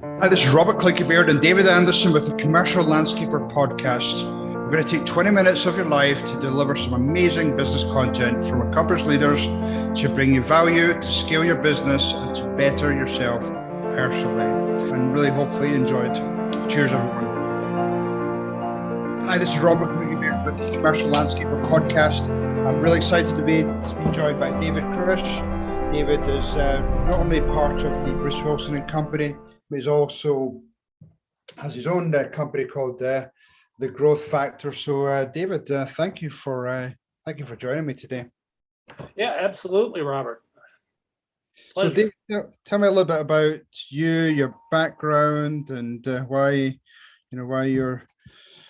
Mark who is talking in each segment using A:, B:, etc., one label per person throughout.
A: Hi, this is Robert Clickybeard and David Anderson with the Commercial Landscaper podcast. We're going to take 20 minutes of your life to deliver some amazing business content from accomplished leaders to bring you value, to scale your business, and to better yourself personally. And really, hopefully, you enjoyed. Cheers, everyone. Hi, this is Robert Clickybeard with the Commercial Landscaper podcast. I'm really excited to be joined by David Krysh. David is not only part of the Bruce Wilson and Company, but he also has his own company called the Growth Factor. So, David, thank you for joining me today.
B: Yeah, absolutely, Robert.
A: Pleasure. So, David, tell me a little bit about you, your background, and why you're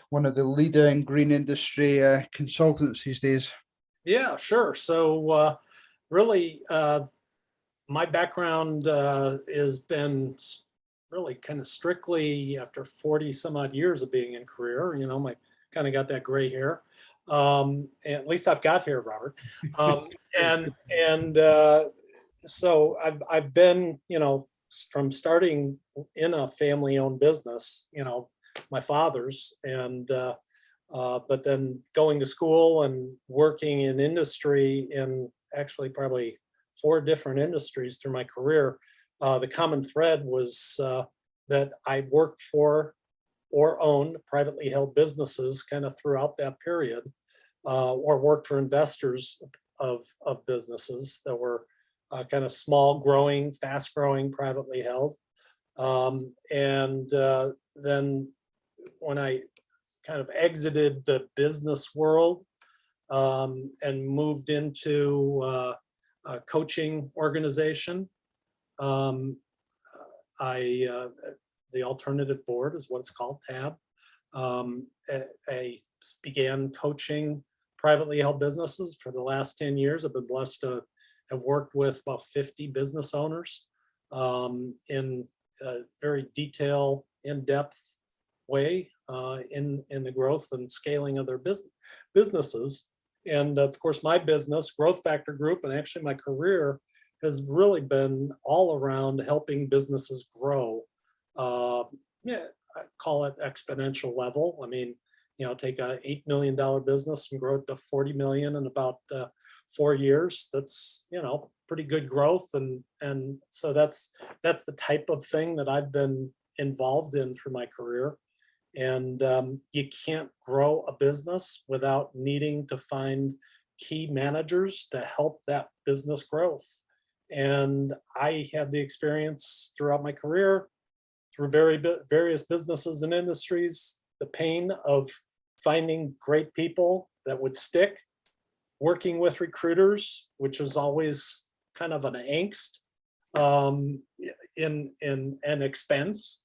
A: one of the leading green industry consultants these days.
B: Yeah, sure. So, really, my background has been really kind of strictly after 40 some odd years of being in career. I kind of got that gray hair. At least I've got hair, Robert. So I've been, from starting in a family-owned business, my father's, but then going to school and working in industry in actually probably 4 different industries through my career. The common thread was that I worked for or owned privately held businesses kind of throughout that period, or worked for investors of businesses that were kind of small, growing, fast growing, privately held. Then when I kind of exited the business world and moved into a coaching organization, the Alternative Board is what it's called, TAB. I began coaching privately held businesses for the last 10 years. I've been blessed to have worked with about 50 business owners in a very detailed, in-depth way in the growth and scaling of their businesses. And of course, my business, Growth Factor Group, and actually my career has really been all around helping businesses grow. I call it exponential level. I mean, take a $8 million business and grow it to 40 million in about 4 years. That's, pretty good growth. And so that's the type of thing that I've been involved in through my career. And you can't grow a business without needing to find key managers to help that business growth. And I had the experience throughout my career through various businesses and industries, the pain of finding great people that would stick, working with recruiters, which was always kind of an angst in an expense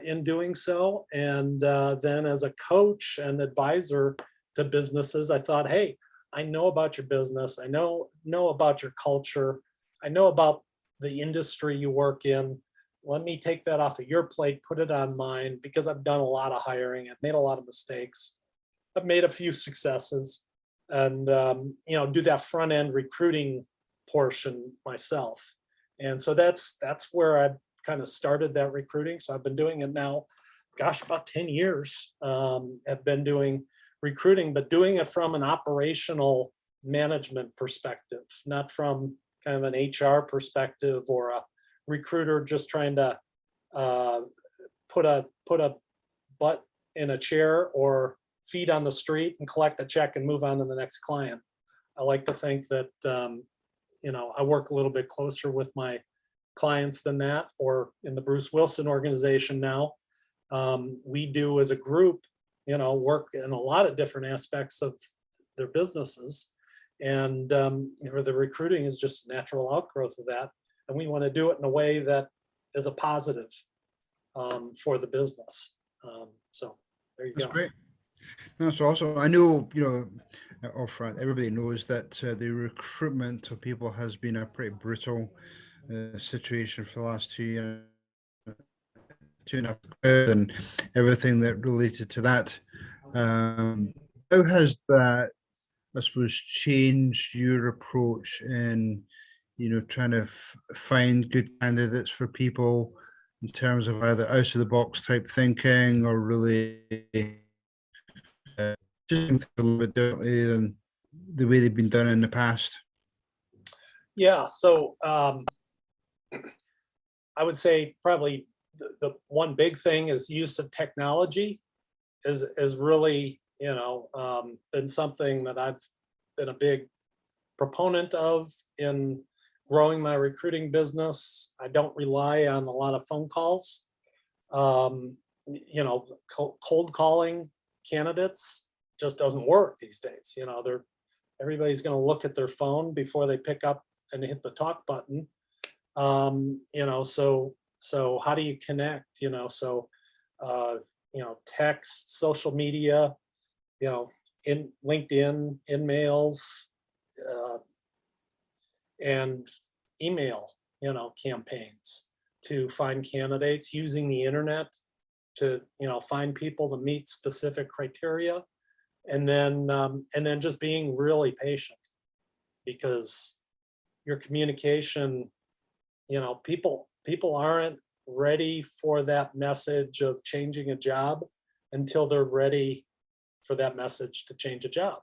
B: in doing so. And then as a coach and advisor to businesses, I thought, hey, I know about your business. I know about your culture. I know about the industry you work in. Let me take that off of your plate, put it on mine, because I've done a lot of hiring. I've made a lot of mistakes. I've made a few successes, and do that front end recruiting portion myself. And so that's where I kind of started that recruiting. So I've been doing it now, about 10 years. I've been doing recruiting, but doing it from an operational management perspective, not from kind of an HR perspective or a recruiter just trying to put a butt in a chair or feet on the street and collect a check and move on to the next client. I like to think that I work a little bit closer with my clients than that, or in the Bruce Wilson organization now. We do as a group, work in a lot of different aspects of their businesses. And the recruiting is just a natural outgrowth of that. And we want to do it in a way that is a positive for the business. So there you go.
A: That's great. That's awesome. I know, upfront, everybody knows that the recruitment of people has been a pretty brutal situation for the last 2 years, 2.5 years, and everything that related to that. How has that, I suppose, changed your approach in, trying to find good candidates for people in terms of either out of the box type thinking or really just doing things a little bit differently than the way they've been done in the past?
B: Yeah, so I would say probably the one big thing is use of technology is really, been something that I've been a big proponent of in growing my recruiting business. I don't rely on a lot of phone calls. Cold calling candidates just doesn't work these days. Everybody's going to look at their phone before they pick up and hit the talk button. So how do you connect? Text, social media, in LinkedIn, in mails, and email, campaigns to find candidates, using the internet to, find people to meet specific criteria, and then just being really patient, because your communication, people aren't ready for that message of changing a job until they're ready for that message to change a job.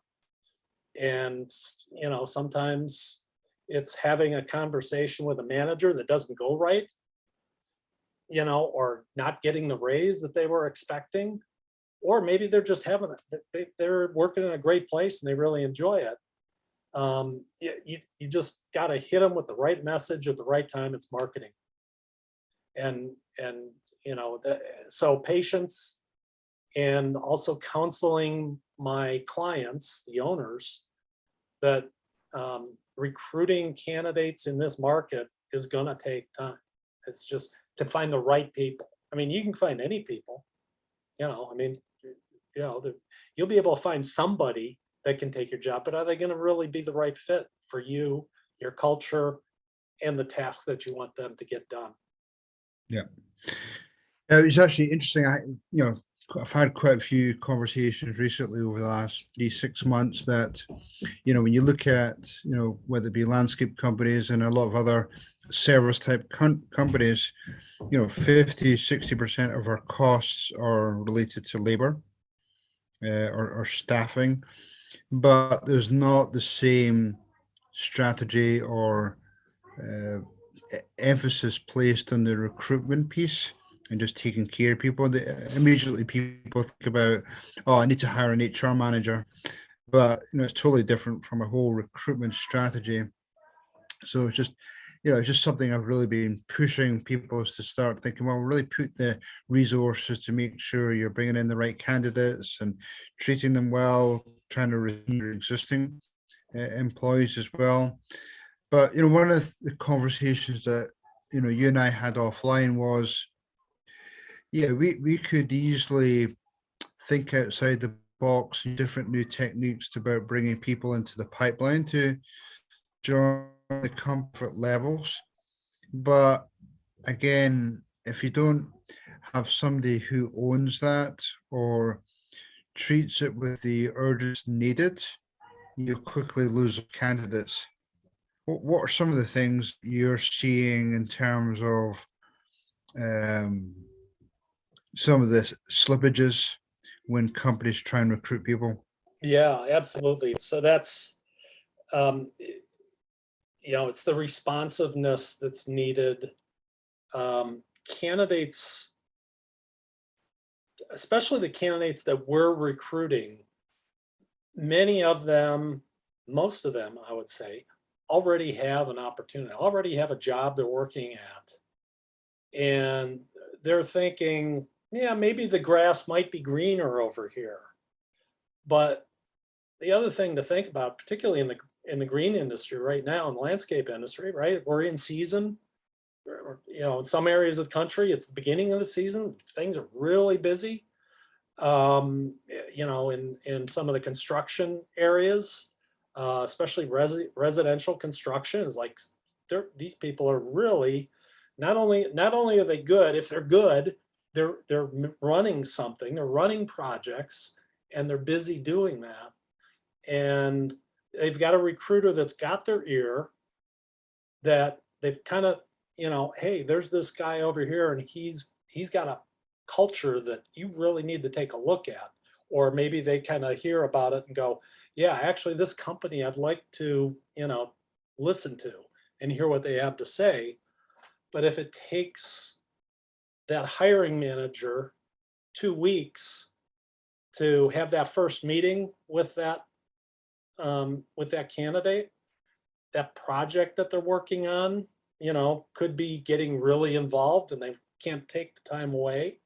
B: And, sometimes it's having a conversation with a manager that doesn't go right, or not getting the raise that they were expecting, or maybe they're just having they're working in a great place and they really enjoy it. You just got to hit them with the right message at the right time. It's marketing. And so patience, and also counseling my clients, the owners, that recruiting candidates in this market is going to take time. It's just to find the right people. I mean, you can find any people, you'll be able to find somebody that can take your job, but are they going to really be the right fit for you, your culture, and the tasks that you want them to get done?
A: Yeah. It was actually interesting. I've had quite a few conversations recently over the last 3-6 months that, when you look at, whether it be landscape companies and a lot of other service type companies, 50-60% of our costs are related to labor or staffing, but there's not the same strategy or emphasis placed on the recruitment piece and just taking care of people. Immediately people think about, oh, I need to hire an HR manager, but it's totally different from a whole recruitment strategy. So it's just something I've really been pushing people to start thinking, well, really put the resources to make sure you're bringing in the right candidates and treating them well, trying to retain your existing employees as well. But one of the conversations that you and I had offline was, yeah, we could easily think outside the box and different new techniques about bringing people into the pipeline to join the comfort levels. But again, if you don't have somebody who owns that or treats it with the urgency needed, you quickly lose candidates. What are some of the things you're seeing in terms of some of the slippages when companies try and recruit people?
B: Yeah, absolutely. So that's, it's the responsiveness that's needed. Candidates, especially the candidates that we're recruiting, many of them, most of them, I would say, already have an opportunity, already have a job they're working at. And they're thinking, yeah, maybe the grass might be greener over here. But the other thing to think about, particularly in the green industry right now, in the landscape industry, right? We're in season. In some areas of the country, it's the beginning of the season. Things are really busy. In some of the construction areas, especially residential construction, is like these people are really not only are they good. If they're good, they're running something. They're running projects, and they're busy doing that. And they've got a recruiter that's got their ear, that they've kind of hey, there's this guy over here and he's got a culture that you really need to take a look at. Or maybe they kind of hear about it and go, yeah, actually this company I'd like to, listen to and hear what they have to say. But if it takes that hiring manager 2 weeks to have that first meeting with that candidate, that project that they're working on, could be getting really involved and they can't take the time away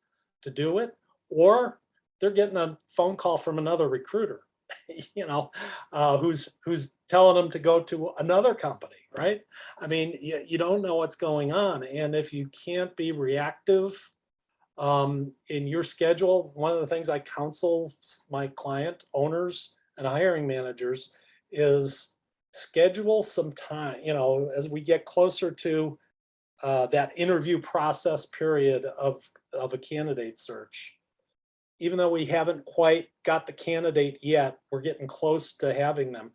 B: to do it, or they're getting a phone call from another recruiter, who's telling them to go to another company, right? I mean, you don't know what's going on, and if you can't be reactive in your schedule, one of the things I counsel my client owners and hiring managers is schedule some time, as we get closer to that interview process period of a candidate search. Even though we haven't quite got the candidate yet, we're getting close to having them.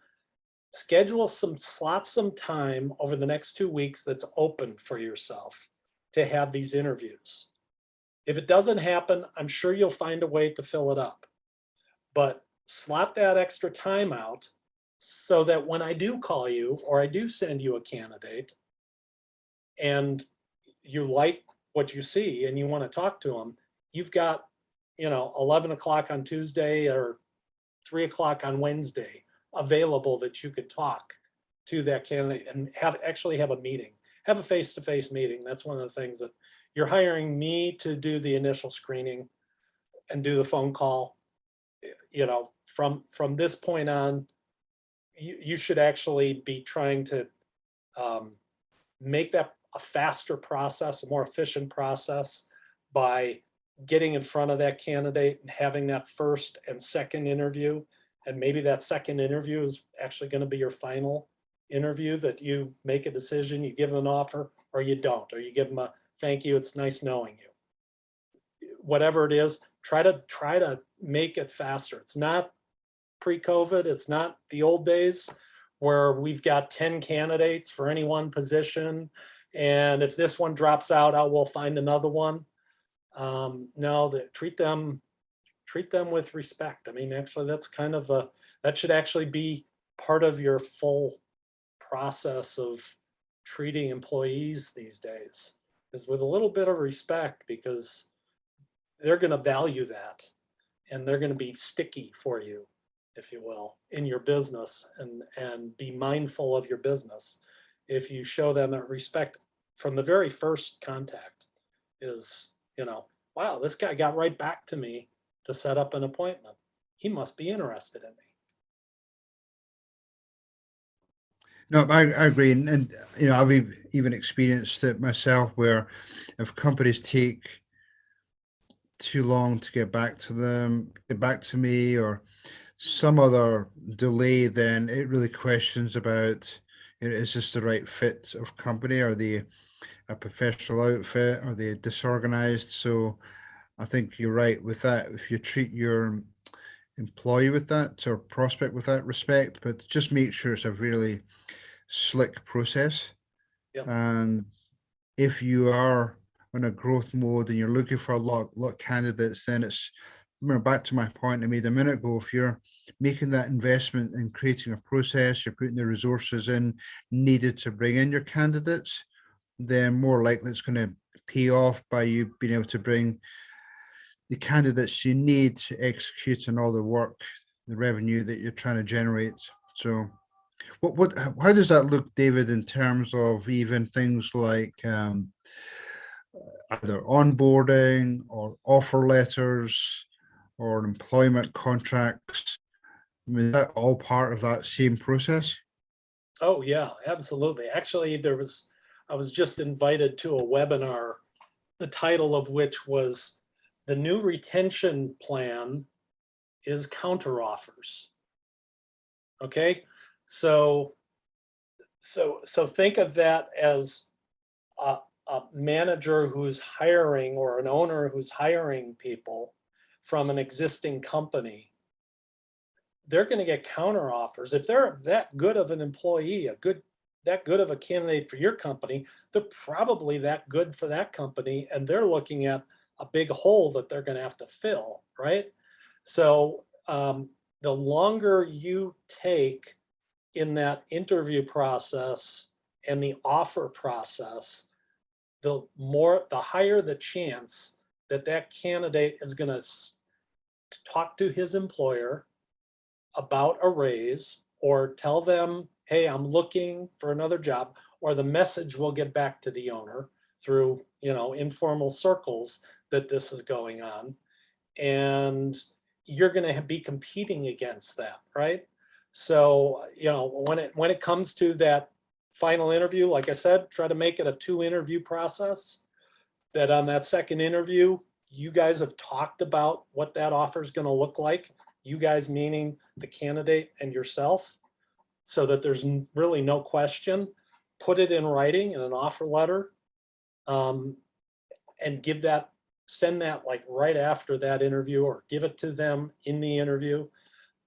B: Schedule some slots, some time over the next 2 weeks that's open for yourself to have these interviews. If it doesn't happen, I'm sure you'll find a way to fill it up. But slot that extra time out so that when I do call you or I do send you a candidate and you like what you see and you want to talk to them, you've got, 11 o'clock on Tuesday or 3 o'clock on Wednesday available that you could talk to that candidate and actually have a meeting, have a face-to-face meeting. That's one of the things that you're hiring me to do the initial screening and do the phone call. From this point on, you should actually be trying to make that a faster process, a more efficient process by getting in front of that candidate and having that first and second interview. And maybe that second interview is actually going to be your final interview, that you make a decision, you give them an offer, or you don't, or you give them a thank you, it's nice knowing you. Whatever it is, try to make it faster. It's not pre-COVID, it's not the old days where we've got 10 candidates for any one position. And if this one drops out, we'll find another one. No, treat them with respect. I mean, actually, that's that should actually be part of your full process of treating employees these days, is with a little bit of respect, because they're going to value that and they're going to be sticky for you, if you will, in your business, and be mindful of your business. If you show them that respect from the very first contact, is, wow, this guy got right back to me to set up an appointment. He must be interested in me.
A: No, I agree, and I've even experienced it myself, where if companies take too long to get back to me, or some other delay, then it really questions about, is this the right fit of company? Are they a professional outfit? Are they disorganized? So I think you're right with that. If you treat your employee with that, or prospect with that respect, but just make sure it's a really slick process.
B: Yep.
A: And if you are in a growth mode and you're looking for a lot of candidates, then it's, remember, back to my point I made a minute ago, if you're making that investment in creating a process, you're putting the resources in needed to bring in your candidates, then more likely it's going to pay off by you being able to bring the candidates you need to execute on all the work, the revenue that you're trying to generate. So how does that look, David, in terms of even things like either onboarding or offer letters or employment contracts? I mean, is that all part of that same process?
B: Oh yeah, absolutely. Actually, I was just invited to a webinar, the title of which was "The New Retention Plan is Counteroffers." Okay, so think of that as a manager who's hiring, or an owner who's hiring people from an existing company. They're going to get counter offers. If they're that good of an employee, a good that good of a candidate for your company, they're probably that good for that company, and they're looking at a big hole that they're going to have to fill, right? So the longer you take in that interview process and the offer process, the higher the chance that that candidate is going to talk to his employer about a raise or tell them, hey, I'm looking for another job, or the message will get back to the owner through, informal circles that this is going on. And you're going to be competing against that, right? So, when it comes to that final interview, like I said, try to make it a 2-interview process. That on that second interview, you guys have talked about what that offer is going to look like. You guys meaning the candidate and yourself, so that there's really no question. Put it in writing in an offer letter, and send that like right after that interview, or give it to them in the interview.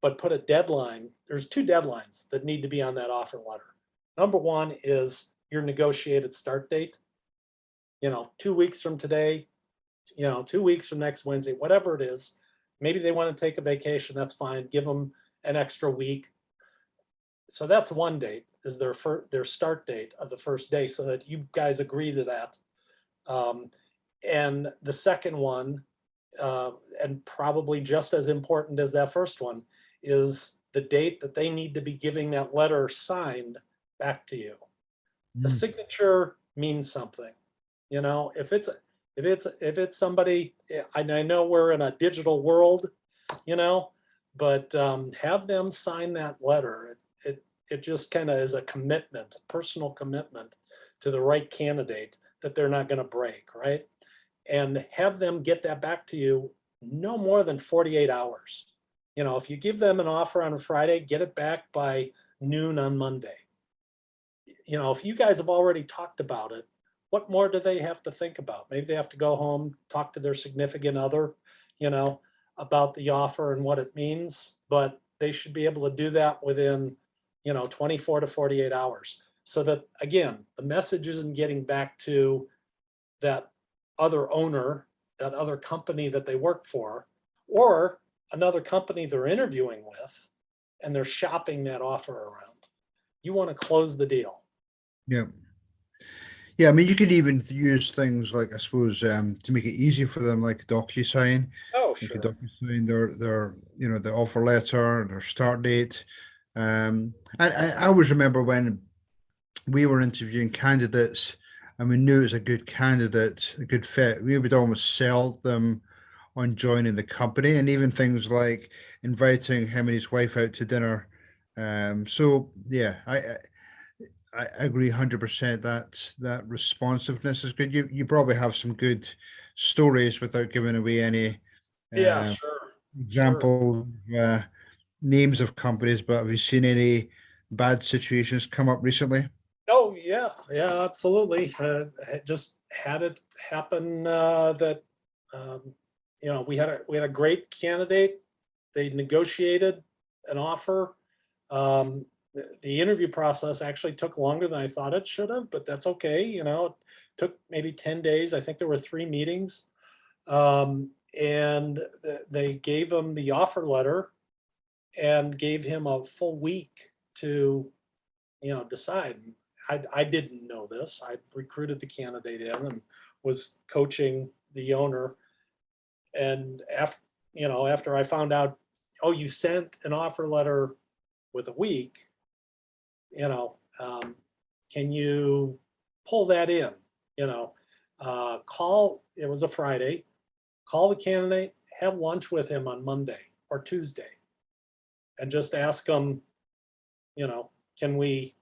B: But put a deadline. There's 2 deadlines that need to be on that offer letter. Number 1 is your negotiated start date. 2 weeks from today, 2 weeks from next Wednesday, whatever it is. Maybe they want to take a vacation, that's fine. Give them an extra week. So that's one date, is their start date of the first day, so that you guys agree to that. And the second one, and probably just as important as that first one, is the date that they need to be giving that letter signed back to you. The signature means something. If it's somebody, I know we're in a digital world, but have them sign that letter. It just kind of is a commitment, personal commitment to the right candidate that they're not going to break, right? And have them get that back to you no more than 48 hours. If you give them an offer on a Friday, get it back by noon on Monday. If you guys have already talked about it, what more do they have to think about? Maybe they have to go home, talk to their significant other, about the offer and what it means, but they should be able to do that within, 24 to 48 hours. So that, again, the message isn't getting back to that other owner, that other company that they work for, or another company they're interviewing with, and they're shopping that offer around. You want to close the deal.
A: Yeah. Yeah, I mean, you could even use things like, I suppose, to make it easy for them, like DocuSign.
B: Oh,
A: You could
B: sure.
A: DocuSign their the offer letter, their start date. I always remember when we were interviewing candidates and we knew it was a good candidate, a good fit, we would almost sell them on joining the company, and even things like inviting him and his wife out to dinner. So yeah, I agree 100% that that responsiveness is good. You probably have some good stories without giving away any
B: Yeah,
A: uh,
B: sure.
A: example names of companies, but have you seen any bad situations come up recently?
B: Oh, yeah, absolutely. I just had it happen that we had a great candidate. They negotiated an offer. The interview process actually took longer than I thought it should have, but that's okay. It took maybe 10 days. I think there were 3 meetings. And they gave him the offer letter and gave him a full week to, decide. I didn't know this. I recruited the candidate in and was coaching the owner. And after I found out, oh, you sent an offer letter with a week, can you pull that in? It was a Friday, call the candidate, have lunch with him on Monday or Tuesday, and just ask him, can we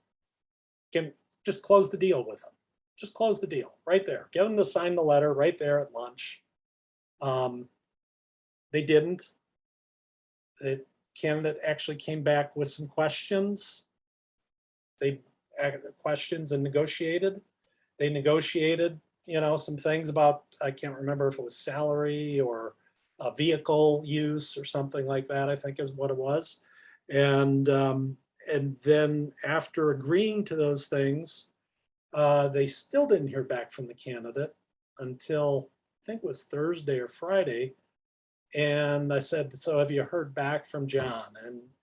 B: just close the deal with him? Just close the deal right there. Get him to sign the letter right there at lunch. They didn't. The candidate actually came back with some questions. They questions and negotiated. They negotiated, some things about, I can't remember if it was salary or vehicle use or something like that, I think is what it was. And and then after agreeing to those things, they still didn't hear back from the candidate until I think it was Thursday or Friday. And I said, so have you heard back from John?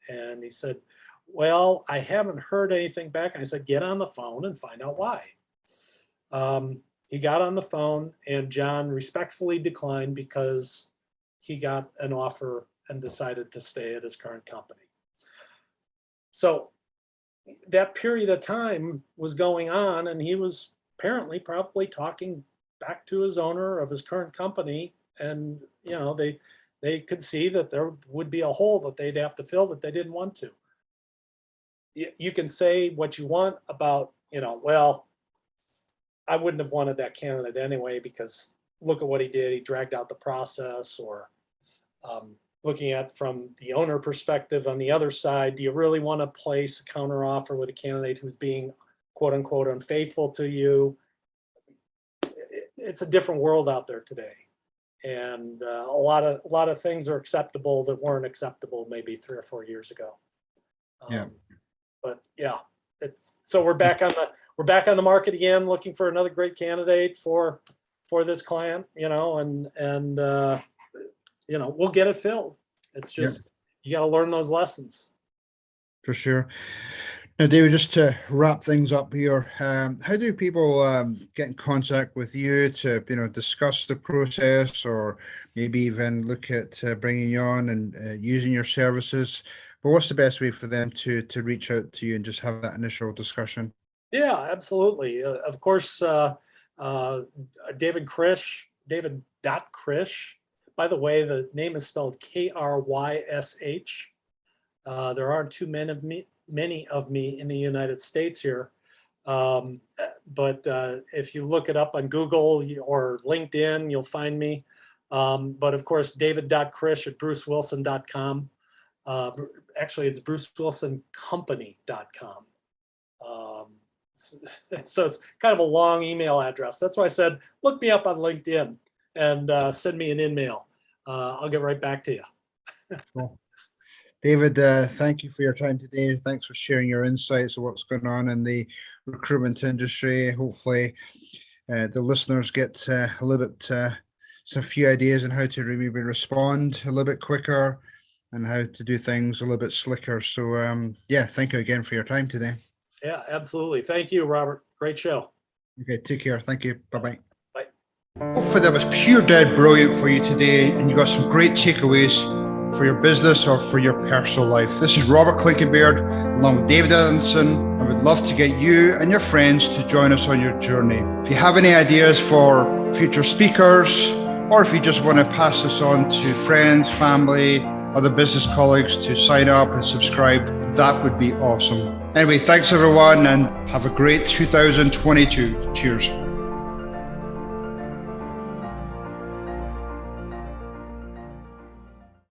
B: And he said, well, I haven't heard anything back. And I said, get on the phone and find out why. He got on the phone, and John respectfully declined because he got an offer and decided to stay at his current company. So that period of time was going on, and he was apparently probably talking back to his owner of his current company. And, they could see that there would be a hole that they'd have to fill that they didn't want to. You can say what you want about, well, I wouldn't have wanted that candidate anyway, because look at what he did. He dragged out the process. Or looking at from the owner perspective on the other side, do you really want to place a counteroffer with a candidate who's being quote unquote unfaithful to you? It's a different world out there today. And a lot of things are acceptable that weren't acceptable maybe 3 or 4 years ago. But yeah, so we're back on the market again, looking for another great candidate for this client, and we'll get it filled. It's just, you got to learn those lessons.
A: For sure. Now, David, just to wrap things up here, how do people get in contact with you to, discuss the process, or maybe even look at bringing you on and using your services? But what's the best way for them to reach out to you and just have that initial discussion?
B: Yeah, absolutely. Of course, David Krysh. By the way, the name is spelled Krysh. There aren't too many of me in the United States here. But if you look it up on Google or LinkedIn, you'll find me. But of course, david.krysh@brucewilson.com. Actually, it's brucewilsoncompany.com. So it's kind of a long email address. That's why I said, look me up on LinkedIn and send me an email. I'll get right back to you.
A: Cool. David, thank you for your time today. Thanks for sharing your insights of what's going on in the recruitment industry. Hopefully, the listeners get a little bit, some few ideas on how to maybe respond a little bit quicker and how to do things a little bit slicker. So, thank you again for your time today.
B: Yeah, absolutely. Thank you, Robert. Great show.
A: Okay, take care. Thank you. Bye-bye.
B: Bye.
A: Hopefully that was pure dead brilliant for you today, and you got some great takeaways for your business or for your personal life. This is Robert Clinkenbeard along with David Edmondson. I would love to get you and your friends to join us on your journey. If you have any ideas for future speakers, or if you just want to pass this on to friends, family, other business colleagues to sign up and subscribe, that would be awesome. Anyway, thanks everyone, and have a great 2022. Cheers.